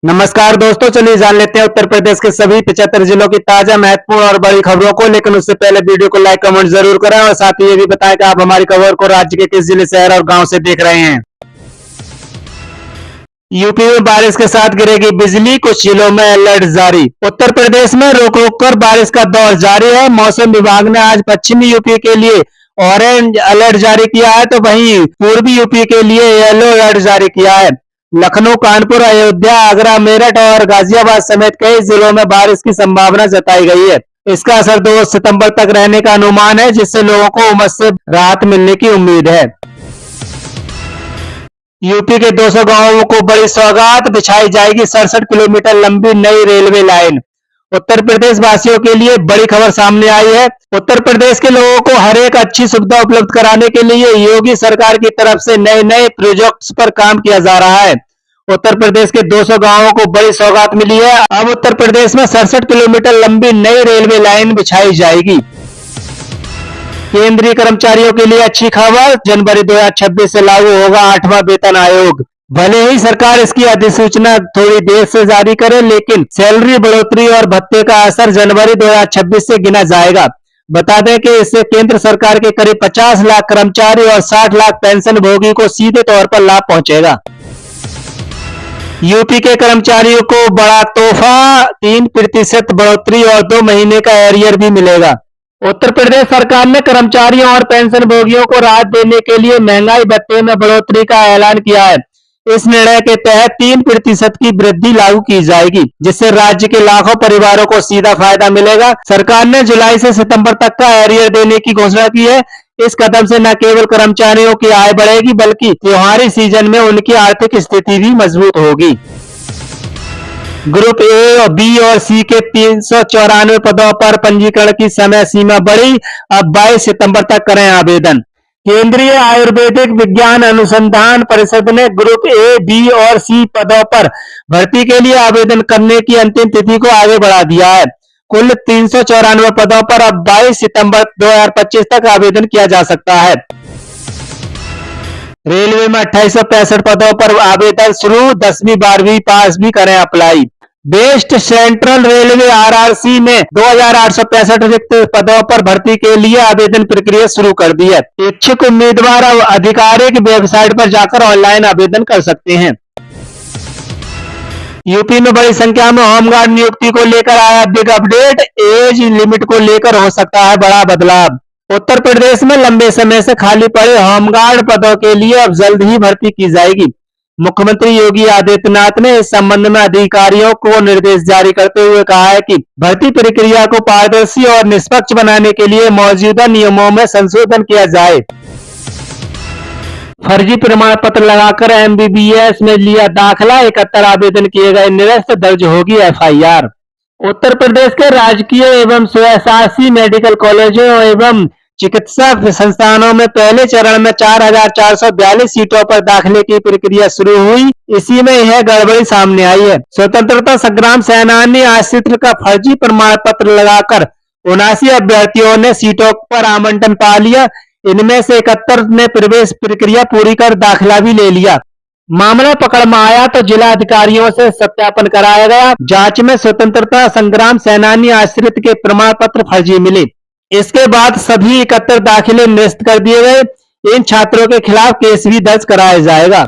नमस्कार दोस्तों, चलिए जान लेते हैं उत्तर प्रदेश के सभी 75 जिलों की ताजा महत्वपूर्ण और बड़ी खबरों को। लेकिन उससे पहले वीडियो को लाइक कमेंट जरूर करें और साथ ही ये भी बताएं कि आप हमारी खबर को राज्य के किस जिले, शहर और गांव से देख रहे हैं। यूपी में बारिश के साथ गिरेगी बिजली, कुछ जिलों में अलर्ट जारी। उत्तर प्रदेश में रुक रुक कर बारिश का दौर जारी है। मौसम विभाग ने आज पश्चिमी यूपी के लिए ऑरेंज अलर्ट जारी किया है, तो वहीं पूर्वी यूपी के लिए येलो अलर्ट जारी किया है। लखनऊ, कानपुर, अयोध्या, आगरा, मेरठ और गाजियाबाद समेत कई जिलों में बारिश की संभावना जताई गई है। इसका असर 2 सितंबर तक रहने का अनुमान है, जिससे लोगों को उमस से राहत मिलने की उम्मीद है। यूपी के 200 गांवों को बड़ी सौगात, बिछाई जाएगी 67 किलोमीटर लंबी नई रेलवे लाइन। उत्तर प्रदेश वासियों के लिए बड़ी खबर सामने आई है। उत्तर प्रदेश के लोगों को हर एक अच्छी सुविधा उपलब्ध कराने के लिए योगी सरकार की तरफ से नए नए प्रोजेक्ट्स पर काम किया जा रहा है। उत्तर प्रदेश के 200 गांवों को बड़ी सौगात मिली है। अब उत्तर प्रदेश में 67 किलोमीटर लंबी नई रेलवे लाइन बिछाई जाएगी। केंद्रीय कर्मचारियों के लिए अच्छी खबर, जनवरी 2026 से लागू होगा 8वां वेतन आयोग। भले ही सरकार इसकी अधिसूचना थोड़ी देर से जारी करे, लेकिन सैलरी बढ़ोतरी और भत्ते का असर जनवरी 2026 से गिना जाएगा। बता दें कि इससे केंद्र सरकार के करीब 50 लाख कर्मचारी और 60 लाख पेंशन भोगी को सीधे तौर पर लाभ पहुंचेगा। यूपी के कर्मचारियों को बड़ा तोहफा, 3% बढ़ोतरी और 2 महीने का एरियर भी मिलेगा। उत्तर प्रदेश सरकार ने कर्मचारियों और पेंशन भोगियों को राहत देने के लिए महंगाई भत्ते में बढ़ोतरी का ऐलान किया है। इस निर्णय के तहत 3% की वृद्धि लागू की जाएगी, जिससे राज्य के लाखों परिवारों को सीधा फायदा मिलेगा। सरकार ने जुलाई से सितंबर तक का एरियर देने की घोषणा की है। इस कदम से न केवल कर्मचारियों की आय बढ़ेगी, बल्कि त्योहारी सीजन में उनकी आर्थिक स्थिति भी मजबूत होगी। ग्रुप ए और बी और सी के 394 पदों पर पंजीकरण की समय सीमा बढ़ी, अब 22 सितंबर तक करें आवेदन। केंद्रीय आयुर्वेदिक विज्ञान अनुसंधान परिषद ने ग्रुप ए, बी और सी पदों पर भर्ती के लिए आवेदन करने की अंतिम तिथि को आगे बढ़ा दिया है। कुल 394 पदों पर अब 22 सितंबर 2025 तक आवेदन किया जा सकता है। रेलवे में 2865 पदों पर आवेदन शुरू, 10वीं 12वीं पास भी करें apply. Best central railway RRC ने 2865 रिक्त पदों पर भर्ती के लिए आवेदन प्रक्रिया शुरू कर दी है। इच्छुक उम्मीदवार अब आधिकारिक वेबसाइट पर जाकर ऑनलाइन आवेदन कर सकते हैं। यूपी में बड़ी संख्या में होमगार्ड नियुक्ति को लेकर आया बिग अपडेट, एज लिमिट को लेकर हो सकता है बड़ा बदलाव। उत्तर प्रदेश में लंबे समय से खाली पड़े होमगार्ड पदों के लिए अब जल्द ही भर्ती की जाएगी। मुख्यमंत्री योगी आदित्यनाथ ने इस संबंध में अधिकारियों को निर्देश जारी करते हुए कहा है कि भर्ती प्रक्रिया को पारदर्शी और निष्पक्ष बनाने के लिए मौजूदा नियमों में संशोधन किया जाए। फर्जी प्रमाण पत्र लगाकर एमबीबीएस में लिया दाखिला, 71 आवेदन किए गए, निरस्त, दर्ज होगी एफआईआर। उत्तर प्रदेश के राजकीय एवं स्वशासी मेडिकल कॉलेजों एवं चिकित्सा संस्थानों में पहले चरण में 4442 सीटों पर दाखिले की प्रक्रिया शुरू हुई। इसी में यह गड़बड़ी सामने आई है। स्वतंत्रता संग्राम सेनानी आश्रित का फर्जी प्रमाण पत्र लगाकर 79 अभ्यर्थियों ने सीटों पर आवंटन पा लिया। इनमें से 71 ने प्रवेश प्रक्रिया पूरी कर दाखिला भी ले लिया। मामला पकड़ में आया तो जिला अधिकारियों से सत्यापन कराया गया। जांच में स्वतंत्रता संग्राम सेनानी आश्रित के प्रमाण पत्र फर्जी मिले। इसके बाद सभी 71 दाखिले निरस्त कर दिए गए। इन छात्रों के खिलाफ केस भी दर्ज कराया जाएगा।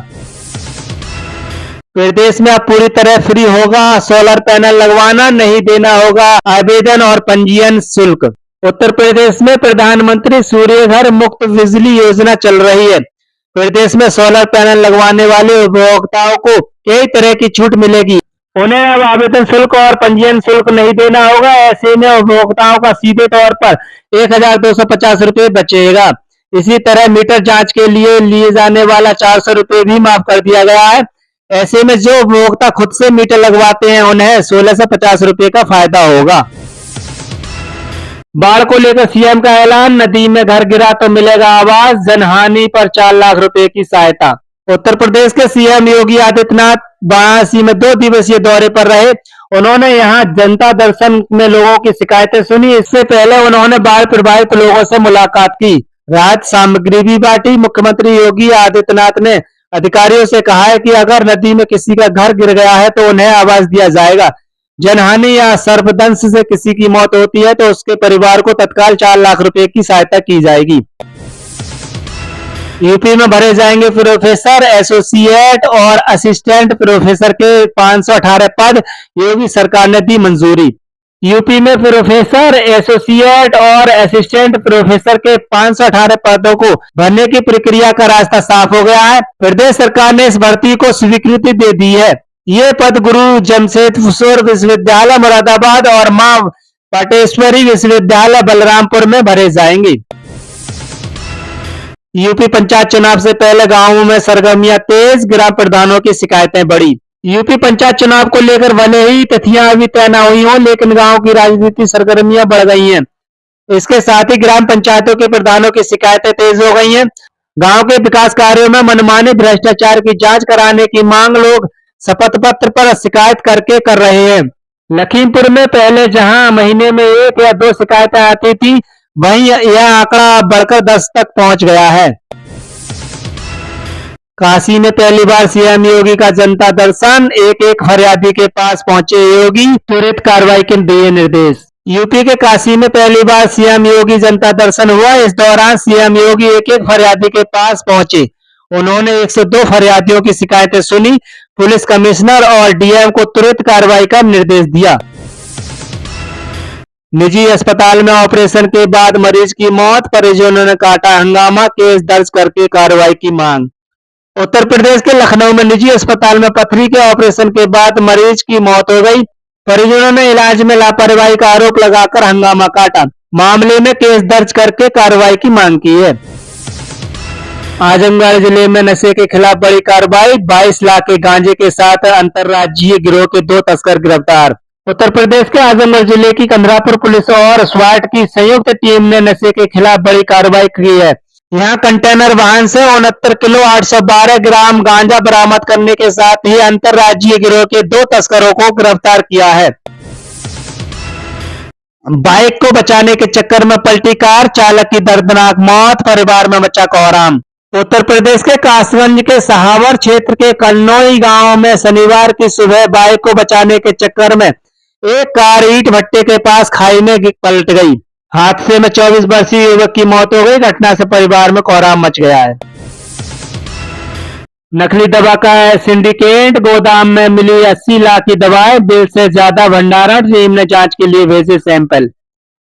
प्रदेश में अब पूरी तरह फ्री होगा सोलर पैनल लगवाना, नहीं देना होगा आवेदन और पंजीयन शुल्क। उत्तर प्रदेश में प्रधानमंत्री सूर्य घर मुफ्त बिजली योजना चल रही है। प्रदेश में सोलर पैनल लगवाने वाले उपभोक्ताओं को कई तरह की छूट मिलेगी। उन्हें अब आवेदन शुल्क और पंजीयन शुल्क नहीं देना होगा। ऐसे में उपभोक्ताओं का सीधे तौर पर 1250 रुपये बचेगा। इसी तरह मीटर जांच के लिए जाने वाला 400 रुपये भी माफ कर दिया गया है। ऐसे में जो उपभोक्ता खुद से मीटर लगवाते हैं, उन्हें 16 से 50 रुपये का फायदा होगा। बाढ़ को लेकर सीएम का ऐलान, नदी में घर गिरा तो मिलेगा आवाज, जनहानि पर 4 लाख रुपए की सहायता। उत्तर प्रदेश के सीएम योगी आदित्यनाथ वाराणसी में 2 दिवसीय दौरे पर रहे। उन्होंने यहां जनता दर्शन में लोगों की शिकायतें सुनी। इससे पहले उन्होंने बाढ़ प्रभावित लोगों से मुलाकात की, राहत सामग्री भी बांटी। मुख्यमंत्री योगी आदित्यनाथ ने अधिकारियों से कहा है कि अगर नदी में किसी का घर गिर गया है तो उन्हें आवाज दिया जाएगा। जनहानि या सर्पदंश से किसी की मौत होती है तो उसके परिवार को तत्काल 4 लाख रुपए की सहायता की जाएगी। यूपी में भरे जाएंगे प्रोफेसर, एसोसिएट और असिस्टेंट प्रोफेसर के 518 पद, योगी सरकार ने दी मंजूरी। यूपी में प्रोफेसर, एसोसिएट और असिस्टेंट प्रोफेसर के 518 पदों को भरने की प्रक्रिया का रास्ता साफ हो गया है। प्रदेश सरकार ने इस भर्ती को स्वीकृति दे दी है। ये पद गुरु जमशेदपुर विश्वविद्यालय मुरादाबाद और मां पाटेश्वरी विश्वविद्यालय बलरामपुर में भरे जाएंगे। यूपी पंचायत चुनाव से पहले गांवों में सरगर्मियां तेज, ग्राम प्रधानों की शिकायतें बढ़ी। यूपी पंचायत चुनाव को लेकर भले ही तिथियां अभी तय न हुई हों, लेकिन गांव की राजनीति सरगर्मियां बढ़ गई हैं। इसके साथ ही ग्राम पंचायतों के प्रधानों की शिकायतें तेज हो गई हैं। गांव के विकास कार्यों में मनमाने भ्रष्टाचार की जांच कराने की मांग लोग शपथ पत्र पर शिकायत करके कर रहे हैं। लखीमपुर में पहले जहां महीने में 1 या 2 शिकायतें आती थी, वहीं यह आंकड़ा बढ़कर 10 तक पहुंच गया है। काशी में पहली बार सीएम योगी का जनता दर्शन, एक फरियादी के पास पहुंचे योगी, त्वरित कार्रवाई के दिए निर्देश। यूपी के काशी में पहली बार सीएम योगी जनता दर्शन हुआ। इस दौरान सीएम योगी एक फरियादी के पास पहुंचे। उन्होंने 102 फरियादियों की शिकायतें सुनी। पुलिस कमिश्नर और डीएम को तुरंत कार्रवाई का निर्देश दिया। निजी अस्पताल में ऑपरेशन के बाद मरीज की मौत, परिजनों ने काटा हंगामा, केस दर्ज करके कार्रवाई की मांग। उत्तर प्रदेश के लखनऊ में निजी अस्पताल में पथरी के ऑपरेशन के बाद मरीज की मौत हो गई। परिजनों ने इलाज में लापरवाही का आरोप लगाकर हंगामा काटा। मामले में केस दर्ज करके कार्रवाई की मांग की है। आजमगढ़ जिले में नशे के खिलाफ बड़ी कार्रवाई, 22 लाख के गांजे के साथ अंतर्राज्यीय गिरोह के 2 तस्कर गिरफ्तार। उत्तर प्रदेश के आजमगढ़ जिले की कंधरापुर पुलिस और स्वाट की संयुक्त टीम ने नशे के खिलाफ बड़ी कार्रवाई की है। यहां कंटेनर वाहन से 69 किलो 812 ग्राम गांजा बरामद करने के साथ ही अंतर्राज्यीय गिरोह के 2 तस्करों को गिरफ्तार किया है। बाइक को बचाने के चक्कर में पलटी कार, चालक की दर्दनाक मौत, परिवार में मचा कोहराम। उत्तर प्रदेश के कासगंज के सहावर क्षेत्र के कन्नौई गांव में शनिवार की सुबह बाइक को बचाने के चक्कर में एक कार ईंट भट्टे के पास खाई में पलट गई। हादसे में 24 वर्षीय युवक की मौत हो गई। घटना से परिवार में कोहराम मच गया है। नकली दवा का सिंडिकेट, गोदाम में मिली 80 लाख की दवाएं, बिल से ज्यादा भंडारण, टीम ने जांच के लिए भेजे सैंपल।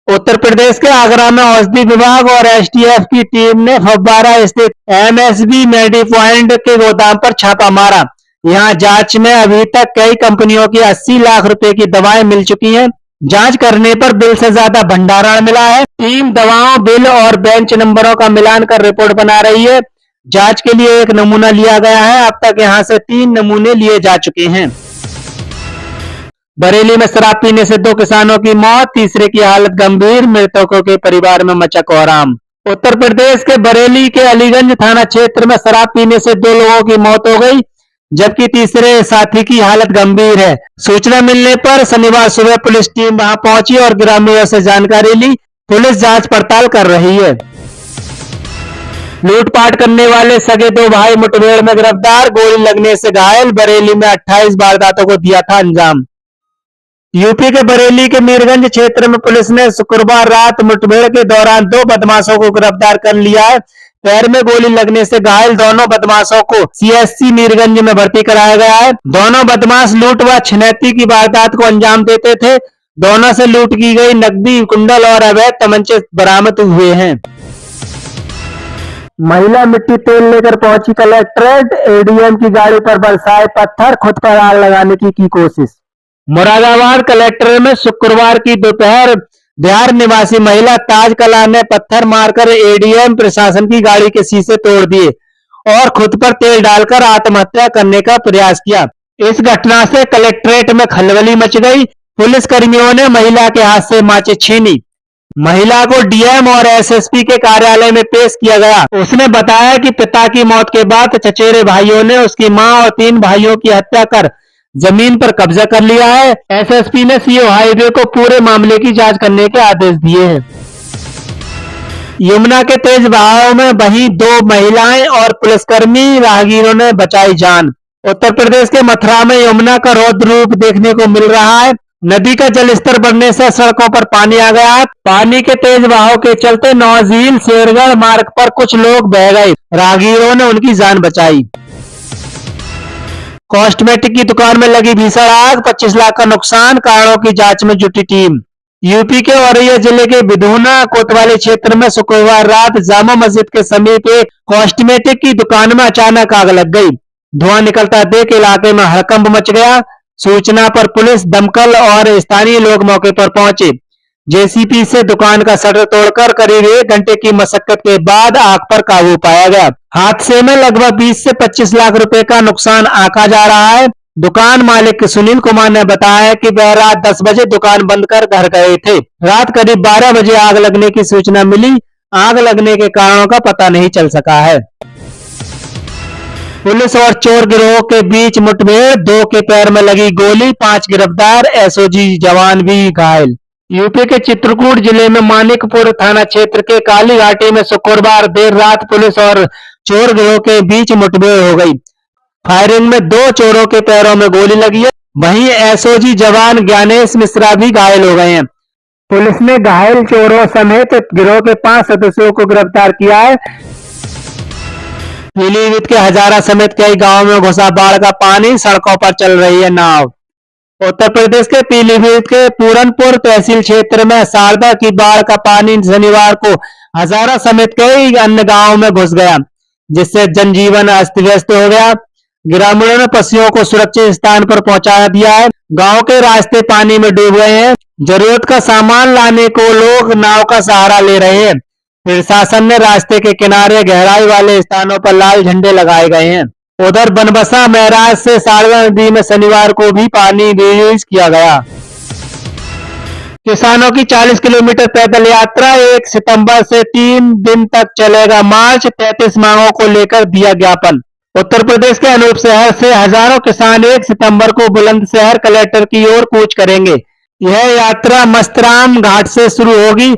उत्तर प्रदेश के आगरा में औषधि विभाग और एसटीएफ की टीम ने फव्वारा स्थित एमएसबी मेडिपॉइंट के गोदाम पर छापा मारा। यहां जांच में अभी तक कई कंपनियों की 80 लाख रुपए की दवाएं मिल चुकी हैं। जांच करने पर बिल से ज्यादा भंडारण मिला है। टीम दवाओं, बिल और बेंच नंबरों का मिलान कर रिपोर्ट बना रही है। जांच के लिए 1 नमूना लिया गया है। अब तक यहां से 3 नमूने लिए जा चुके हैं। बरेली में शराब पीने से 2 किसानों की मौत, तीसरे की हालत गंभीर, मृतकों के परिवार में मचा कोहराम। उत्तर प्रदेश के बरेली के अलीगंज थाना क्षेत्र में शराब पीने से 2 लोगों की मौत हो गई, जबकि तीसरे साथी की हालत गंभीर है। सूचना मिलने पर शनिवार सुबह पुलिस टीम वहां पहुंची और ग्रामीणों से जानकारी ली। पुलिस जांच पड़ताल कर रही है। लूटपाट करने वाले सगे 2 भाई मुठभेड़ में गिरफ्तार, गोली लगने से घायल। बरेली में 28 वारदातों को दिया था अंजाम। यूपी के बरेली के मीरगंज क्षेत्र में पुलिस ने शुक्रवार रात मुठभेड़ के दौरान 2 बदमाशों को गिरफ्तार कर लिया है। पैर में गोली लगने से घायल दोनों बदमाशों को सीएससी मीरगंज में भर्ती कराया गया है। दोनों बदमाश लूट व छिनैती की वारदात को अंजाम देते थे। दोनों से लूट की गई नकदी, कुंडल और अवैध तमंचे बरामद हुए हैं। महिला मिट्टी तेल लेकर पहुंची कलेक्ट्रेट, एडीएम की गाड़ी पर बरसाए पत्थर, खुद पर आग लगाने की कोशिश। मुरादाबाद कलेक्ट्रेट में शुक्रवार की दोपहर बिहार निवासी महिला ताज कला ने पत्थर मारकर एडीएम प्रशासन की गाड़ी के शीशे तोड़ दिए और खुद पर तेल डालकर आत्महत्या करने का प्रयास किया। इस घटना से कलेक्ट्रेट में खलबली मच गई। पुलिस कर्मियों ने महिला के हाथ से माचिस छीनी। महिला को डीएम और एसएसपी के कार्यालय में पेश किया गया। उसने बताया कि पिता की मौत के बाद चचेरे भाइयों ने उसकी मां और 3 भाइयों की हत्या कर जमीन पर कब्जा कर लिया है। एसएसपी ने सीओ हाईवे को पूरे मामले की जांच करने के आदेश दिए हैं। यमुना के तेज बहाव में वहीं 2 महिलाएं और पुलिसकर्मी राहगीरों ने बचाई जान। उत्तर प्रदेश के मथुरा में यमुना का रौद्र रूप देखने को मिल रहा है। नदी का जलस्तर बढ़ने से सड़कों पर पानी आ गया है। पानी के तेज बहाव के चलते नौझील शेरगढ़ मार्ग पर कुछ लोग बह गए। राहगीरों ने उनकी जान बचाई। कॉस्मेटिक की दुकान में लगी भीषण आग, 25 लाख का नुकसान, कारणों की जांच में जुटी टीम। यूपी के औरैया जिले के बिधूना कोतवाली क्षेत्र में शुक्रवार रात जामा मस्जिद के समीप एक कॉस्मेटिक की दुकान में अचानक आग लग गई। धुआं निकलता देख इलाके में हड़कंप मच गया। सूचना पर पुलिस, दमकल और स्थानीय लोग मौके पर पहुंचे। जेसीबी से दुकान का शटर तोड़कर करीब 1 घंटे की मशक्कत के बाद आग पर काबू पाया गया। हादसे में लगभग 20 से 25 लाख रुपए का नुकसान आंका जा रहा है। दुकान मालिक सुनील कुमार ने बताया कि वह रात 10 बजे दुकान बंद कर घर गए थे। रात करीब 12 बजे आग लगने की सूचना मिली। आग लगने के कारणों का पता नहीं चल सका है। पुलिस और चोर गिरोह के बीच मुठभेड़, 2 के पैर में लगी गोली, 5 गिरफ्तार, एसओजी जवान भी घायल। यूपी के चित्रकूट जिले में मानिकपुर थाना क्षेत्र के काली घाटी में शुक्रवार देर रात पुलिस और चोर गिरोह के बीच मुठभेड़ हो गई। फायरिंग में 2 चोरों के पैरों में गोली लगी है। वहीं एसओजी जवान ज्ञानेश मिश्रा भी घायल हो गए हैं। पुलिस ने घायल चोरों समेत गिरोह के 5 सदस्यों को गिरफ्तार किया है। पीलीभीत के हजारा समेत कई गांवों में घुसा बाढ़ का पानी, सड़कों पर चल रही है नाव। उत्तर प्रदेश के पीलीभीत के पूरनपुर तहसील क्षेत्र में शारदा की बाढ़ का पानी शनिवार को हजारा समेत कई अन्य गांवों में घुस गया, जिससे जनजीवन अस्त व्यस्त हो गया। ग्रामीणों ने पशुओं को सुरक्षित स्थान पर पहुंचा दिया है। गांव के रास्ते पानी में डूब गए हैं। जरूरत का सामान लाने को लोग नाव का सहारा ले रहे हैं। प्रशासन ने रास्ते के किनारे गहराई वाले स्थानों पर लाल झंडे लगाए गए हैं। उधर बनबसा महराज से शारदा नदी में शनिवार को भी पानी रिलीज किया गया। किसानों की 40 किलोमीटर पैदल यात्रा, 1 सितंबर से 3 दिन तक चलेगा मार्च, 33 मांगों को लेकर दिया ज्ञापन। उत्तर प्रदेश के अनूप शहर से हजारों किसान 1 सितंबर को बुलंदशहर कलेक्टर की ओर कूच करेंगे। यह यात्रा मस्तराम घाट से शुरू होगी।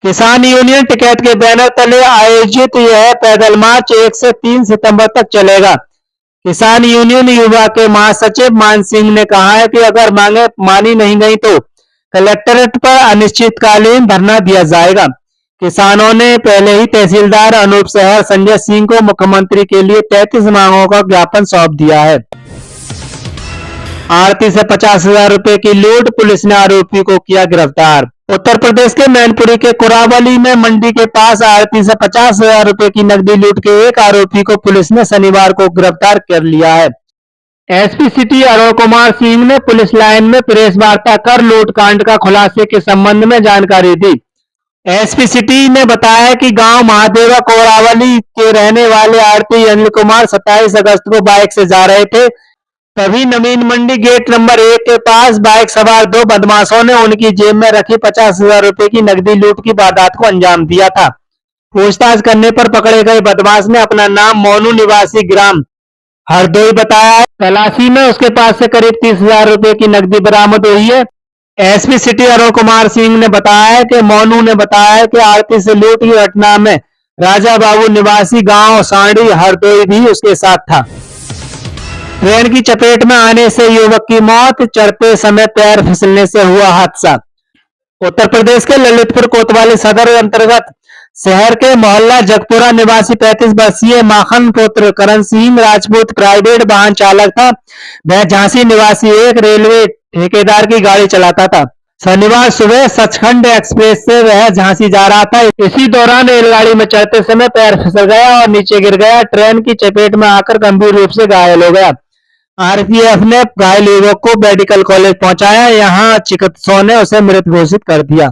किसान यूनियन टिकैत के बैनर तले आयोजित यह पैदल मार्च 1 से 3 सितंबर तक चलेगा। किसान यूनियन युवा के महासचिव मान सिंह ने कहा है कि अगर मांगे मानी नहीं गई तो कलेक्ट्रेट पर अनिश्चितकालीन धरना दिया जाएगा। किसानों ने पहले ही तहसीलदार अनूप शहर संजय सिंह को मुख्यमंत्री के लिए 33 मांगों का ज्ञापन सौंप दिया है। आरती से 50,000 रुपए की लूट, पुलिस ने आरोपी को किया गिरफ्तार। उत्तर प्रदेश के मैनपुरी के कुरावली में मंडी के पास आरती से 50,000 रुपए की नकदी लूट के एक आरोपी को पुलिस ने शनिवार को गिरफ्तार कर लिया है। एसपी सिटी अरुण कुमार सिंह ने पुलिस लाइन में प्रेस वार्ता कर लूटकांड का खुलासे के संबंध में जानकारी दी। एसपी सिटी ने बताया कि गांव महादेवा कोरावली के रहने वाले आरती अनिल कुमार 27 अगस्त को बाइक से जा रहे थे। तभी नवीन मंडी गेट नंबर 1 के पास बाइक सवार 2 बदमाशों ने उनकी जेब में रखी 50,000 रुपए की नकदी लूट की वारदात को अंजाम दिया था। पूछताछ करने पर पकड़े गए बदमाश ने अपना नाम मोनू निवासी ग्राम हरदोई बताया है। तलाशी में उसके पास से करीब 30,000 रुपए की नकदी बरामद हुई है। एसपी सिटी अरुण कुमार सिंह ने बताया कि मोनू ने बताया कि आरती से लूट की घटना में राजा बाबू निवासी गांव सांडी हरदोई भी उसके साथ था। ट्रेन की चपेट में आने से युवक की मौत, चढ़ते समय पैर फिसलने से हुआ हादसा। उत्तर प्रदेश के ललितपुर कोतवाली सदर अंतर्गत शहर के मोहल्ला जगपुरा निवासी 35 वर्षीय माखन पुत्र करण सिंह राजपूत प्राइवेट वाहन चालक था। वह झांसी निवासी एक रेलवे ठेकेदार की गाड़ी चलाता था। शनिवार सुबह सचखंड एक्सप्रेस से वह झांसी जा रहा था। इसी दौरान रेलगाड़ी में चढ़ते समय पैर फिसल गया और नीचे गिर गया। ट्रेन की चपेट में आकर गंभीर रूप से घायल हो गया। आरपीएफ ने घायल युवक को मेडिकल कॉलेज पहुंचाया। यहां चिकित्सकों ने उसे मृत घोषित कर दिया।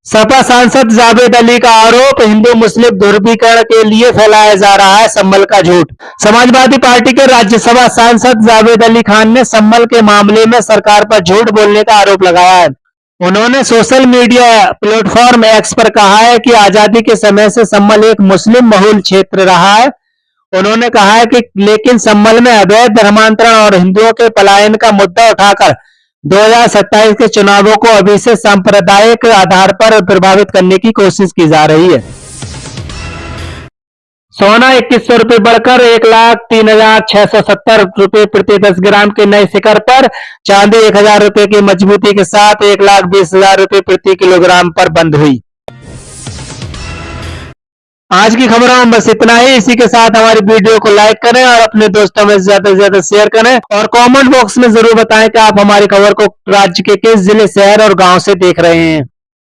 सपा सांसद जावेद अली का आरोप, हिंदू मुस्लिम ध्रुवीकरण के लिए फैलाया जा रहा है संभल का झूठ। समाजवादी पार्टी के राज्यसभा सांसद जावेद अली खान ने संभल के मामले में सरकार पर झूठ बोलने का आरोप लगाया है। उन्होंने सोशल मीडिया प्लेटफॉर्म एक्स पर कहा है कि आजादी के समय से संभल एक मुस्लिम बहुल क्षेत्र रहा है। उन्होंने कहा है कि लेकिन संभल में अवैध धर्मांतरण और हिंदुओं के पलायन का मुद्दा उठाकर 2027 के चुनावों को अभी से सांप्रदायिक आधार पर प्रभावित करने की कोशिश की जा रही है। सोना 2100 रुपये बढ़कर 1,03,670 रुपये प्रति 10 ग्राम के नए शिखर पर। चांदी 1000 रुपये की मजबूती के साथ 1,20,000 रुपये प्रति किलोग्राम पर बंद हुई। आज की खबरों में बस इतना ही। इसी के साथ हमारी वीडियो को लाइक करें और अपने दोस्तों में ज्यादा से ज्यादा शेयर करें और कमेंट बॉक्स में जरूर बताएं कि आप हमारी खबर को राज्य के किस जिले, शहर और गांव से देख रहे हैं।